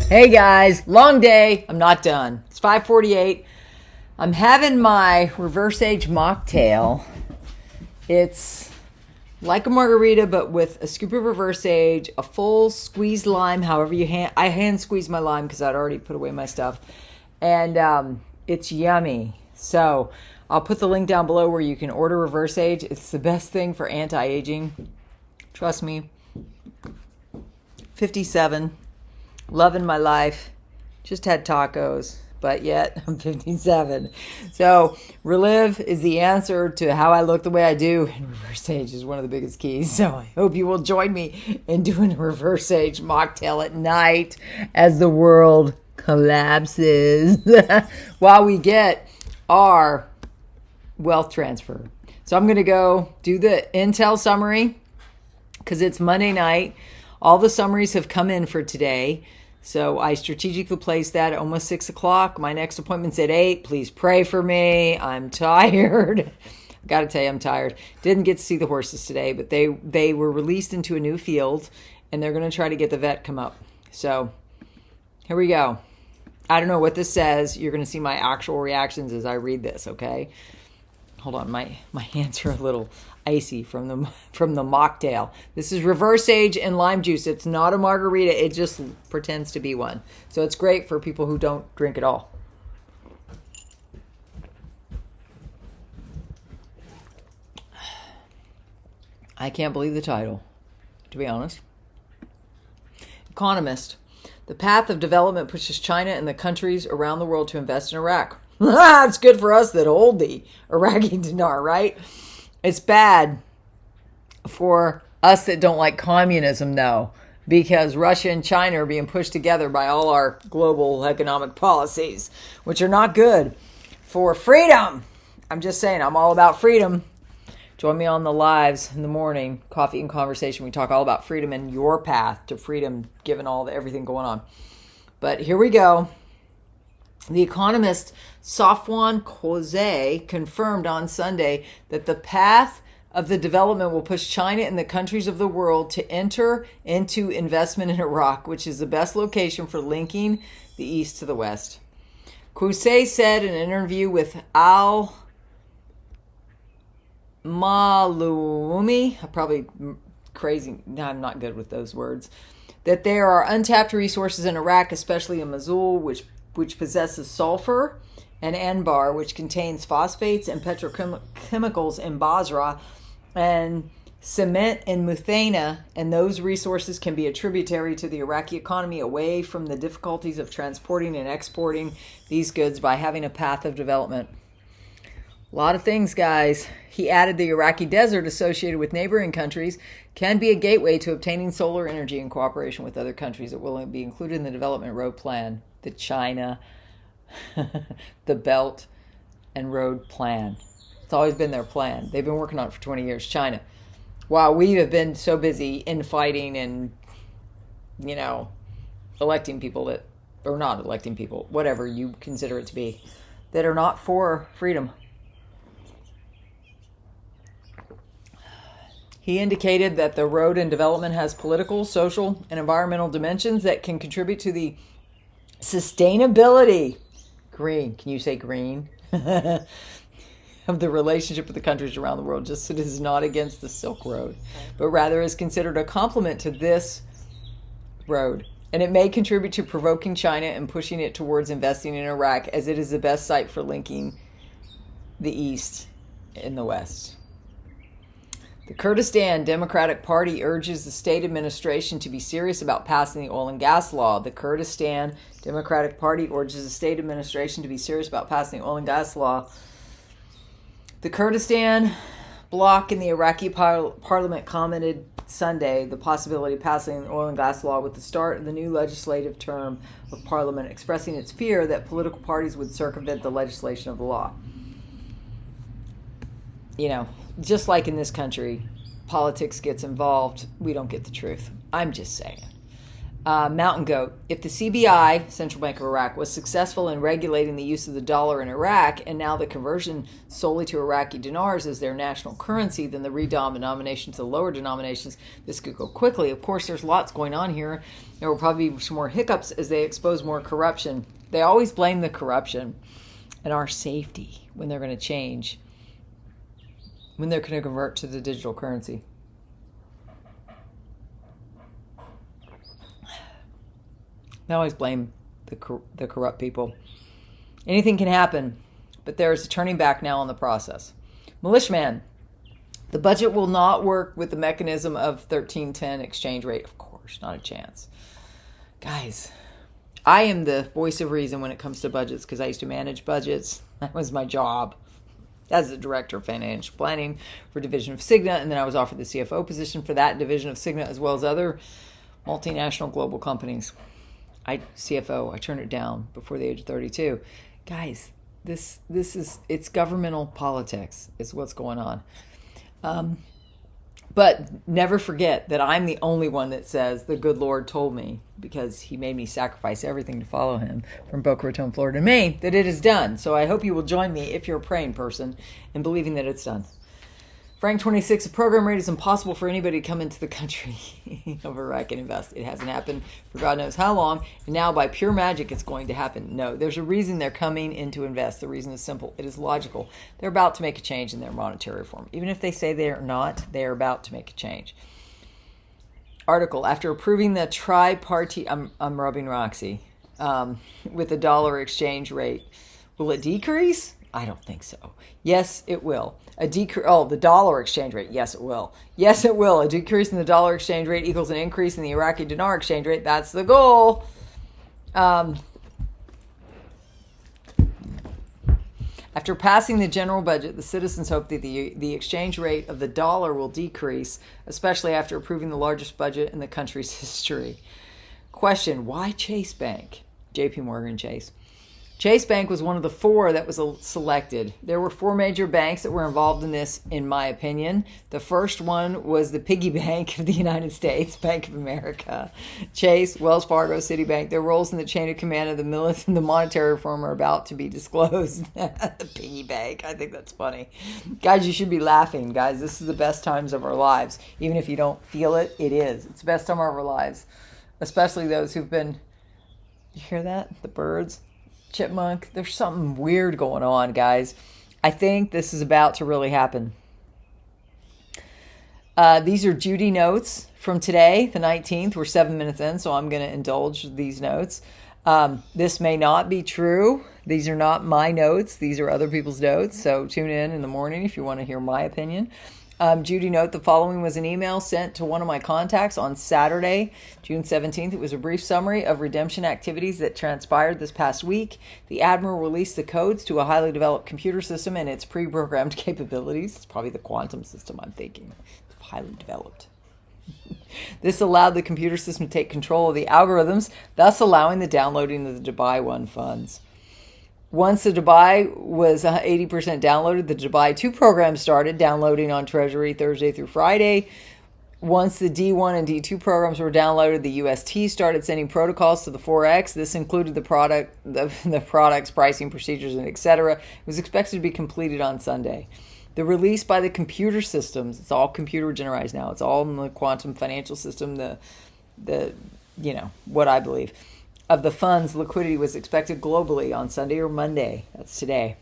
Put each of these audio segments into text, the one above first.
Hey guys, long day. I'm not done. It's 5:48. I'm having my reverse age mocktail. It's like a margarita, but with a scoop of reverse age, a full squeezed lime. However I hand squeeze my lime because I'd already put away my stuff, and it's yummy. So I'll put the link down below where you can order reverse age. It's the best thing for anti-aging. Trust me. 57. Loving my life. Just had tacos, but yet I'm 57. So relive is the answer to how I look the way I do. And reverse age is one of the biggest keys. So I hope you will join me in doing a reverse age mocktail at night as the world collapses while we get our wealth transfer. So I'm going to go do the Intel summary because it's Monday night. All the summaries have come in for today. So I strategically placed that at almost 6 o'clock. My next appointment's at 8. Please pray for me. I'm tired. I got to tell you, I'm tired. Didn't get to see the horses today, but they were released into a new field, and they're going to try to get the vet come up. So here we go. I don't know what this says. You're going to see my actual reactions as I read this, okay? Hold on, my hands are a little icy from the mocktail. This is reverse age and lime juice. It's not a margarita. It just pretends to be one. So it's great for people who don't drink at all. I can't believe the title, to be honest. Economist. The path of development pushes China and the countries around the world to invest in Iraq. It's good for us that hold the Iraqi dinar, right? It's bad for us that don't like communism, though, because Russia and China are being pushed together by all our global economic policies, which are not good for freedom. I'm just saying, I'm all about freedom. Join me on the lives in the morning, Coffee and Conversation. We talk all about freedom and your path to freedom, given everything going on. But here we go. The economist Safwan Qozeh confirmed on Sunday that the path of the development will push China and the countries of the world to enter into investment in Iraq, which is the best location for linking the East to the West. Qozeh said in an interview with Al Malumi, I'm not good with those words, that there are untapped resources in Iraq, especially in Mosul, which possesses sulfur, and Anbar, which contains phosphates and petrochemicals in Basra, and cement in Muthaina, and those resources can be a tributary to the Iraqi economy away from the difficulties of transporting and exporting these goods by having a path of development. A lot of things, guys. He added the Iraqi desert associated with neighboring countries can be a gateway to obtaining solar energy in cooperation with other countries that will be included in the development road plan. The China, the Belt and Road Plan. It's always been their plan. They've been working on it for 20 years, China. While we have been so busy infighting and, electing people that, or not electing people, whatever you consider it to be, that are not for freedom. He indicated that the road and development has political, social, and environmental dimensions that can contribute to the sustainability, green, can you say green, of the relationship with the countries around the world. Just it is not against the Silk Road, but rather is considered a complement to this road. And it may contribute to provoking China and pushing it towards investing in Iraq, as it is the best site for linking the East in the West. The Kurdistan Democratic Party urges the state administration to be serious about passing the oil and gas law. The Kurdistan Democratic Party urges the state administration to be serious about passing the oil and gas law. The Kurdistan bloc in the Iraqi parliament commented Sunday the possibility of passing the oil and gas law with the start of the new legislative term of parliament, expressing its fear that political parties would circumvent the legislation of the law. Just like in this country, politics gets involved, we don't get the truth. I'm just saying. Mountain Goat. If the CBI, Central Bank of Iraq, was successful in regulating the use of the dollar in Iraq, and now the conversion solely to Iraqi dinars is their national currency, then the redenomination to the lower denominations, this could go quickly. Of course, there's lots going on here. There will probably be some more hiccups as they expose more corruption. They always blame the corruption and our safety when they're going to change, when they're going to convert to the digital currency. They always blame the corrupt people. Anything can happen, but there is a turning back now on the process. Militiaman, the budget will not work with the mechanism of 1310 exchange rate. Of course, not a chance. Guys, I am the voice of reason when it comes to budgets because I used to manage budgets. That was my job as the director of financial planning for division of Cigna, and then I was offered the CFO position for that division of Cigna as well as other multinational global companies. I turned it down before the age of 32. Guys, it's governmental politics is what's going on. But never forget that I'm the only one that says the good Lord told me, because he made me sacrifice everything to follow him from Boca Raton, Florida to Maine, that it is done. So I hope you will join me if you're a praying person in believing that it's done. Frank 26, the program rate is impossible for anybody to come into the country of Iraq and invest. It hasn't happened for God knows how long, and now by pure magic it's going to happen. No, there's a reason they're coming in to invest. The reason is simple. It is logical. They're about to make a change in their monetary reform. Even if they say they're not, they're about to make a change. Article, after approving the tri-party, I'm rubbing Roxy, with the dollar exchange rate, will it decrease? I don't think so. Yes, it will. The dollar exchange rate. Yes, it will. Yes, it will. A decrease in the dollar exchange rate equals an increase in the Iraqi dinar exchange rate. That's the goal. After passing the general budget, the citizens hope that the exchange rate of the dollar will decrease, especially after approving the largest budget in the country's history. Question, why Chase Bank? JP Morgan Chase. Chase Bank was one of the four that was selected. There were four major banks that were involved in this, in my opinion. The first one was the piggy bank of the United States, Bank of America. Chase, Wells Fargo, Citibank, their roles in the chain of command of the monetary reform are about to be disclosed. The piggy bank, I think that's funny. Guys, you should be laughing, guys. This is the best times of our lives. Even if you don't feel it, it is. It's the best time of our lives, especially those who've been, you hear that? The birds? Chipmunk, there's something weird going on, guys. I think this is about to really happen. These are Judy notes from today, the 19th. We're 7 minutes in, so I'm going to indulge these notes. This may not be true. These are not my notes. These are other people's notes, so tune in the morning if you want to hear my opinion. Judy note, the following was an email sent to one of my contacts on Saturday, June 17th. It was a brief summary of redemption activities that transpired this past week. The Admiral released the codes to a highly developed computer system and its pre-programmed capabilities. It's probably the quantum system, I'm thinking. It's highly developed. This allowed the computer system to take control of the algorithms, thus allowing the downloading of the Dubai One funds. Once the Dubai was 80% downloaded, the Dubai 2 program started downloading on Treasury Thursday through Friday. Once the D1 and D2 programs were downloaded, the UST started sending protocols to the Forex. This included the product's pricing procedures and etc. It was expected to be completed on Sunday. The release by the computer systems, it's all computer generized now. It's all in the quantum financial system, what I believe. Of the funds, liquidity was expected globally on Sunday or Monday. That's today.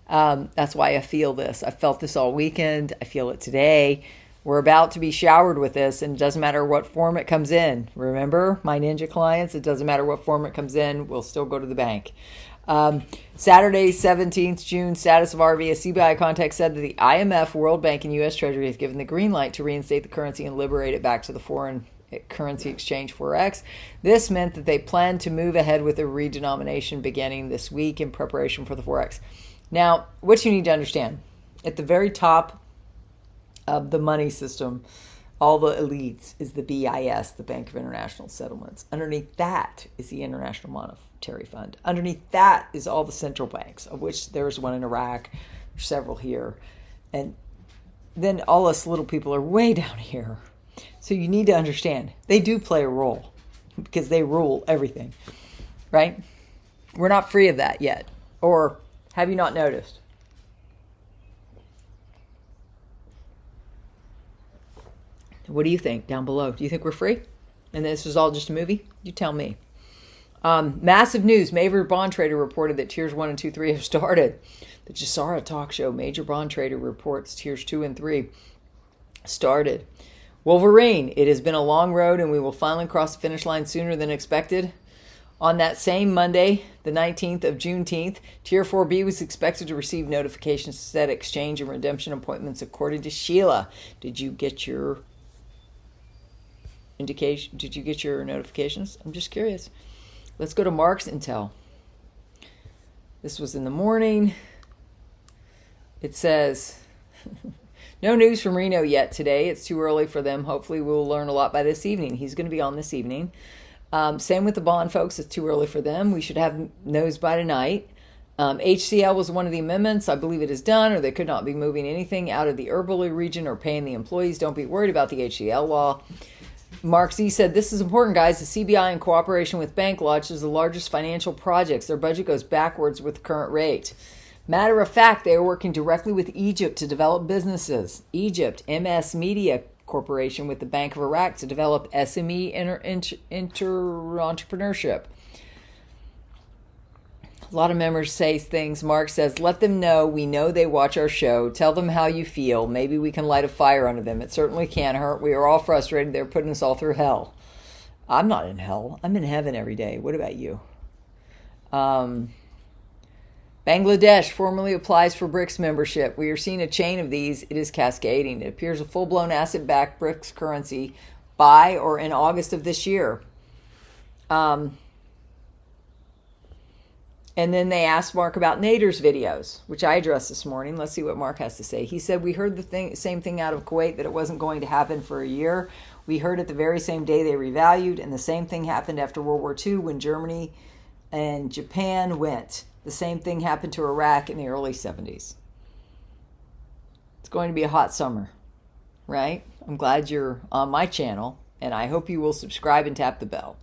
That's why I feel this. I felt this all weekend. I feel it today. We're about to be showered with this, and it doesn't matter what form it comes in. Remember, my ninja clients, it doesn't matter what form it comes in. We'll still go to the bank. Saturday, 17th June, status of RV. A CBI contact said that the IMF, World Bank, and U.S. Treasury has given the green light to reinstate the currency and liberate it back to the foreign currency exchange Forex. This meant that they planned to move ahead with a redenomination beginning this week in preparation for the Forex. Now, what you need to understand, at the very top of the money system, all the elites, is the BIS, the Bank of International Settlements. Underneath that is the International Monetary Fund. Underneath that is all the central banks, of which there's one in Iraq, there's several here. And then all us little people are way down here. So you need to understand, they do play a role. because they rule everything, right? We're not free of that yet. Or have you not noticed? What do you think down below? Do you think we're free? And this is all just a movie? You tell me. Massive news. Major bond trader reported that tiers 1 and 2, 3 have started. The Jasara talk show. Major bond trader reports tiers 2 and 3 started. Wolverine. It has been a long road and we will finally cross the finish line sooner than expected. On that same Monday, the 19th of Juneteenth, Tier 4B was expected to receive notifications to set exchange and redemption appointments according to Sheila. Did you get your indication? Did you get your notifications? I'm just curious. Let's go to Mark's intel. This was in the morning. It says, no news from Reno yet today. It's too early for them. Hopefully we'll learn a lot by this evening. He's going to be on this evening. Same with the bond folks. It's too early for them. We should have news by tonight. HCL was one of the amendments. I believe it is done, or they could not be moving anything out of the Herbally region or paying the employees. Don't be worried about the HCL law. Mark Z said, this is important, guys. The CBI, in cooperation with Bank, launches the largest financial projects. Their budget goes backwards with the current rate. Matter of fact, they are working directly with Egypt to develop businesses. Egypt, MS Media Corporation with the Bank of Iraq to develop SME entrepreneurship. A lot of members say things. Mark says, let them know we know they watch our show. Tell them how you feel. Maybe we can light a fire under them. It certainly can't hurt. We are all frustrated. They're putting us all through hell. I'm not in hell. I'm in heaven every day. What about you? Bangladesh formally applies for BRICS membership. We are seeing a chain of these. It is cascading. It appears a full-blown asset-backed BRICS currency by or in August of this year. And then they asked Mark about Nader's videos, which I addressed this morning. Let's see what Mark has to say. He said, we heard the same thing out of Kuwait, that it wasn't going to happen for a year. We heard it the very same day they revalued, and the same thing happened after World War II when Germany and Japan went. The same thing happened to Iraq in the early 70s. It's going to be a hot summer, right? I'm glad you're on my channel, and I hope you will subscribe and tap the bell.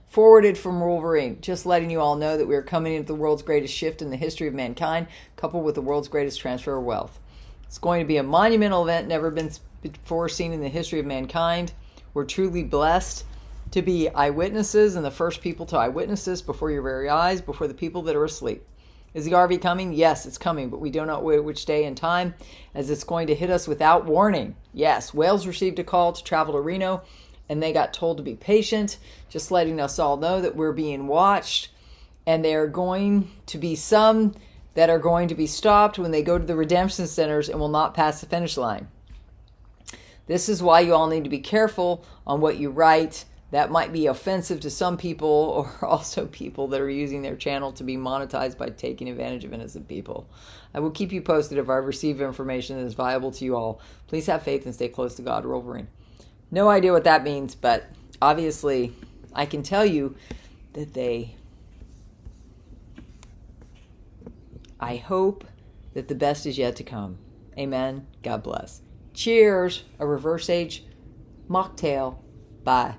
Forwarded from Wolverine, just letting you all know that we are coming into the world's greatest shift in the history of mankind, coupled with the world's greatest transfer of wealth. It's going to be a monumental event never been before seen in the history of mankind. We're truly blessed to be eyewitnesses and the first people to eyewitness this before your very eyes, before the people that are asleep. Is the RV coming? Yes, it's coming, but we don't know which day and time, as it's going to hit us without warning. Yes, Wales received a call to travel to Reno, and they got told to be patient, just letting us all know that we're being watched, and there are going to be some that are going to be stopped when they go to the redemption centers and will not pass the finish line. This is why you all need to be careful on what you write. That might be offensive to some people, or also people that are using their channel to be monetized by taking advantage of innocent people. I will keep you posted if I receive information that is viable to you all. Please have faith and stay close to God. Wolverine. No idea what that means, but obviously I can tell you that I hope that the best is yet to come. Amen. God bless. Cheers. A reverse age mocktail. Bye.